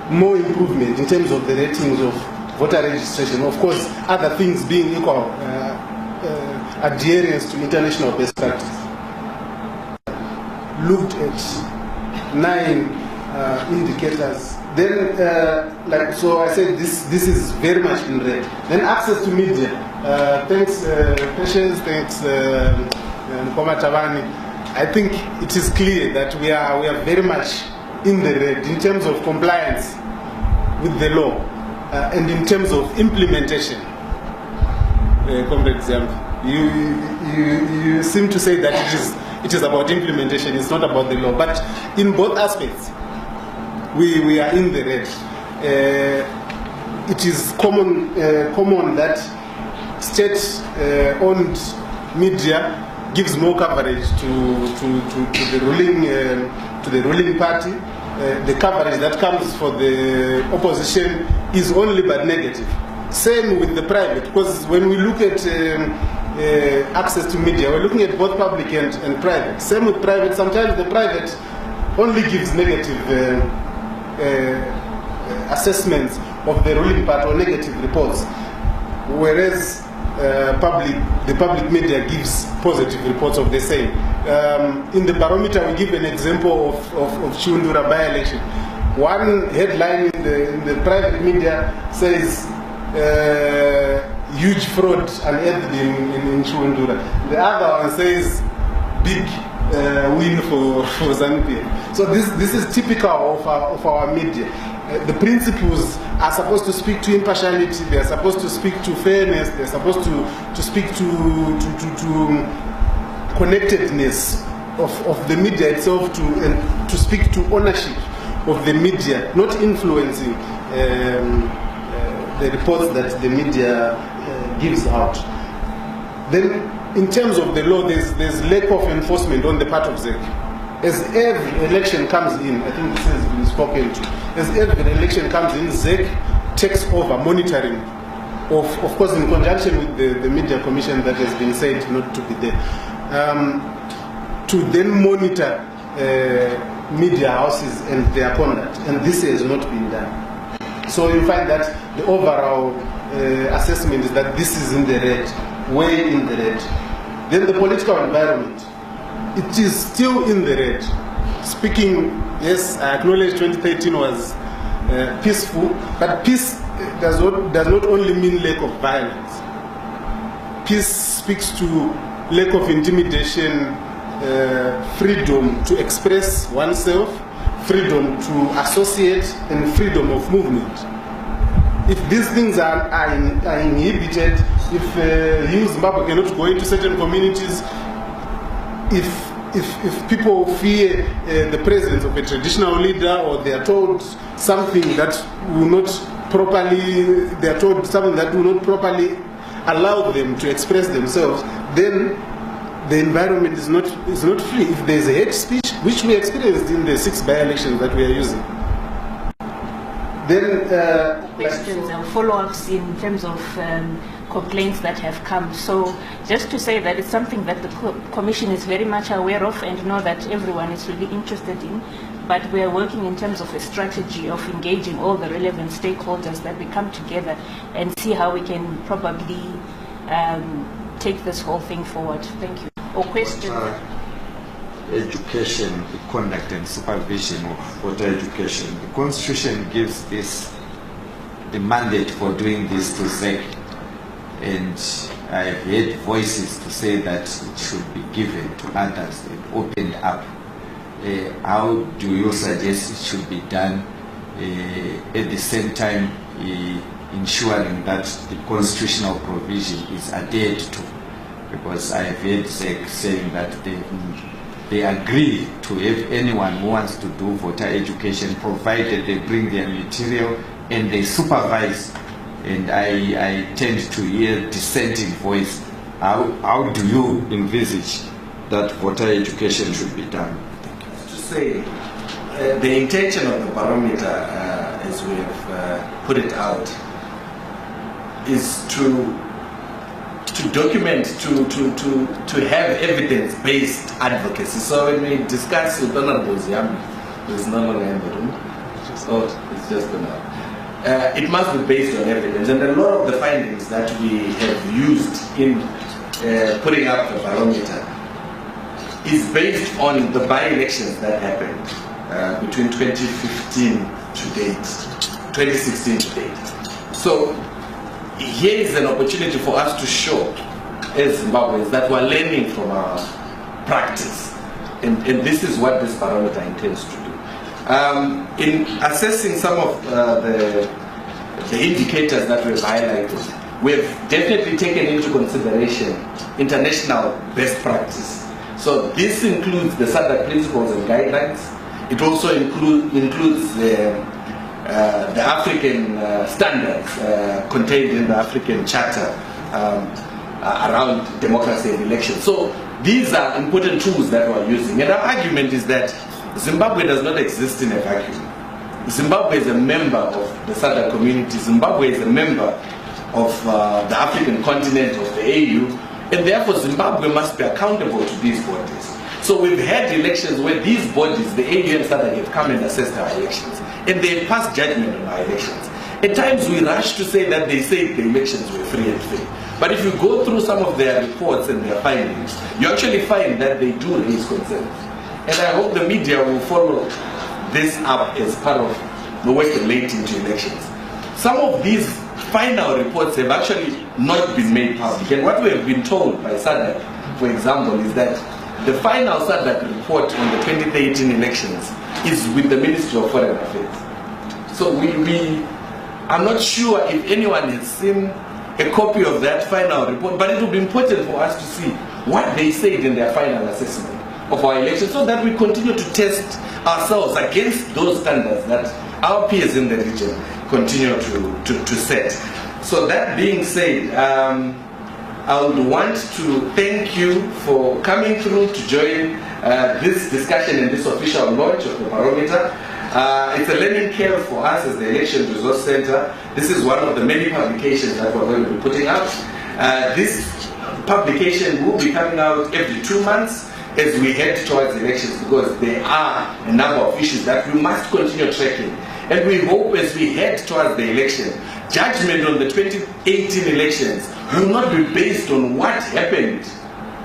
more improvement in terms of the ratings of voter registration. Of course, other things being equal, adherence to international best practice. Looked at 9 indicators. Then, so I said this is very much in red. Then access to media. Thanks, Patience, thanks, Nkoma Tabani. I think it is clear that we are very much in the red in terms of compliance with the law and in terms of implementation. Comrade Zambi, you seem to say that it is about implementation, it's not about the law. But in both aspects, we are in the red. It is common that state-owned media gives more coverage to the ruling party. The coverage that comes for the opposition is only but negative. Same with the private, because when we look at access to media, we're looking at both public and private. Same with private. Sometimes the private only gives negative assessments of the ruling party or negative reports, whereas the public media gives positive reports of the same. In the barometer, we give an example of Chiundura by-election. One headline in the private media says huge fraud unearthed in Chiundura. The other one says big win for ZANU-PF. So this is typical of our media. The principles are supposed to speak to impartiality, they are supposed to speak to fairness, they are supposed to speak to connectedness of the media itself, and to speak to ownership of the media, not influencing the reports that the media gives out. Then, in terms of the law, there's lack of enforcement on the part of ZEC. As every election comes in, I think this has been spoken to, as every election comes in, ZEC takes over monitoring, of course in conjunction with the Media Commission that has been said not to be there, to then monitor media houses and their conduct, and this has not been done. So you find that the overall assessment is that this is in the red, way in the red. Then the political environment, it is still in the red. Speaking, yes, I acknowledge 2013 was peaceful, but peace does not only mean lack of violence. Peace speaks to lack of intimidation, freedom to express oneself, freedom to associate, and freedom of movement. If these things are inhibited, if you Zimbabwe cannot go into certain communities, if people fear the presence of a traditional leader, or they are told something that will not properly, they are told something that will not properly allow them to express themselves, then the environment is not free. If there is a hate speech, which we experienced in the 6 by-elections that we are using, then questions and follow-ups in terms of complaints that have come. So just to say that it's something that the Commission is very much aware of and know that everyone is really interested in, but we are working in terms of a strategy of engaging all the relevant stakeholders, that we come together and see how we can probably take this whole thing forward. Thank you. Or questions? Education, the conduct and supervision of water education. The Constitution gives this, the mandate for doing this to ZEC, and I've heard voices to say that it should be given to others and opened up. How do you suggest it should be done, at the same time ensuring that the constitutional provision is adhered to? Because I have heard ZEC saying that they agree to have anyone who wants to do voter education, provided they bring their material and they supervise. And I tend to hear dissenting voice. How do you envisage that voter education should be done? To say, the intention of the barometer, as we have put it out, is to document, to have evidence-based advocacy. So when we discuss with Honorable Ziambi, who is no longer in the room, it's just enough. It must be based on evidence, and a lot of the findings that we have used in putting up the barometer is based on the by-elections that happened between 2015 to date, 2016 to date. So here is an opportunity for us to show, as Zimbabweans, that we're learning from our practice, and this is what this barometer intends to do. In assessing some of the indicators that we've highlighted, we have definitely taken into consideration international best practice. So this includes the SADC principles and guidelines. It also includes the African standards contained in the African Charter around democracy and elections. So these are important tools that we're using. And our argument is that Zimbabwe does not exist in a vacuum. Zimbabwe is a member of the SADC community. Zimbabwe is a member of the African continent, of the AU, and therefore Zimbabwe must be accountable to these bodies. So we've had elections where these bodies, the AU and SADC, have come and assessed our elections, and they've passed judgment on our elections. At times we rush to say that they said the elections were free and fair. But if you go through some of their reports and their findings, you actually find that they do raise concerns. And I hope the media will follow this up as part of the work relating to elections. Some of these final reports have actually not been made public. And what we have been told by SADC, for example, is that the final SADC report on the 2013 elections is with the Ministry of Foreign Affairs. So I'm not sure if anyone has seen a copy of that final report, but it will be important for us to see what they said in their final assessment of our elections, so that we continue to test ourselves against those standards that our peers in the region continue to set. So that being said, I would want to thank you for coming through to join this discussion and this official launch of the barometer. It's a learning curve for us as the Election Resource Center. This is one of the many publications that we're going to be putting out. This publication will be coming out every 2 months, as we head towards elections, because there are a number of issues that we must continue tracking. And we hope as we head towards the election, judgment on the 2018 elections will not be based on what happened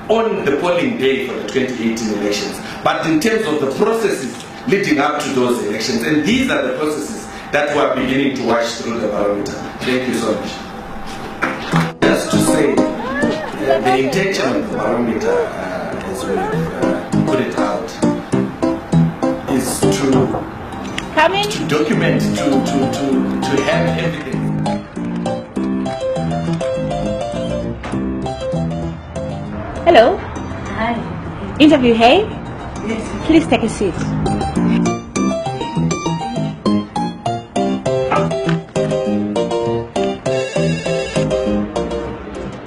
on the polling day for the 2018 elections, but in terms of the processes leading up to those elections. And these are the processes that we are beginning to watch through the Barometer. Thank you so much. Just to say, the intention of the Barometer, as we put it out, is to document, to have everything. Hello. Hi. Interview, hey? Yes. Please take a seat.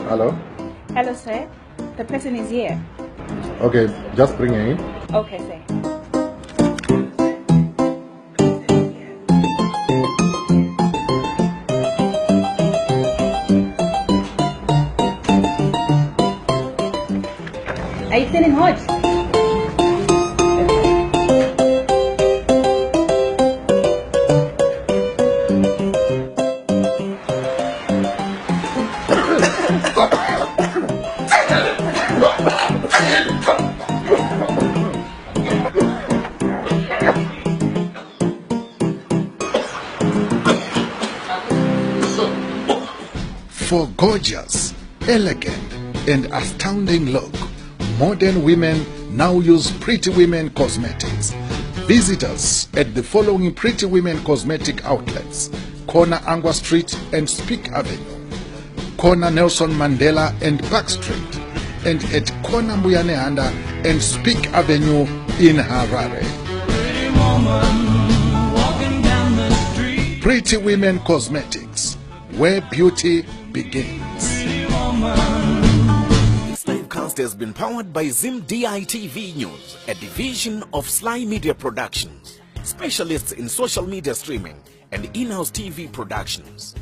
Hello? Hello, sir. The person is here. Okay, just bring her in. Okay, sir. Are you feeling hot? For gorgeous, elegant, and astounding look, modern women now use Pretty Women Cosmetics. Visit us at the following Pretty Women Cosmetic outlets: Corner Angwa Street and Speak Avenue, Corner Nelson Mandela and Park Street, and at Corner Muyanehanda and Speak Avenue in Harare. Pretty Women Cosmetics, where beauty begins. This livecast has been powered by Zim DITV News, a division of Sly Media Productions, specialists in social media streaming and in-house TV productions.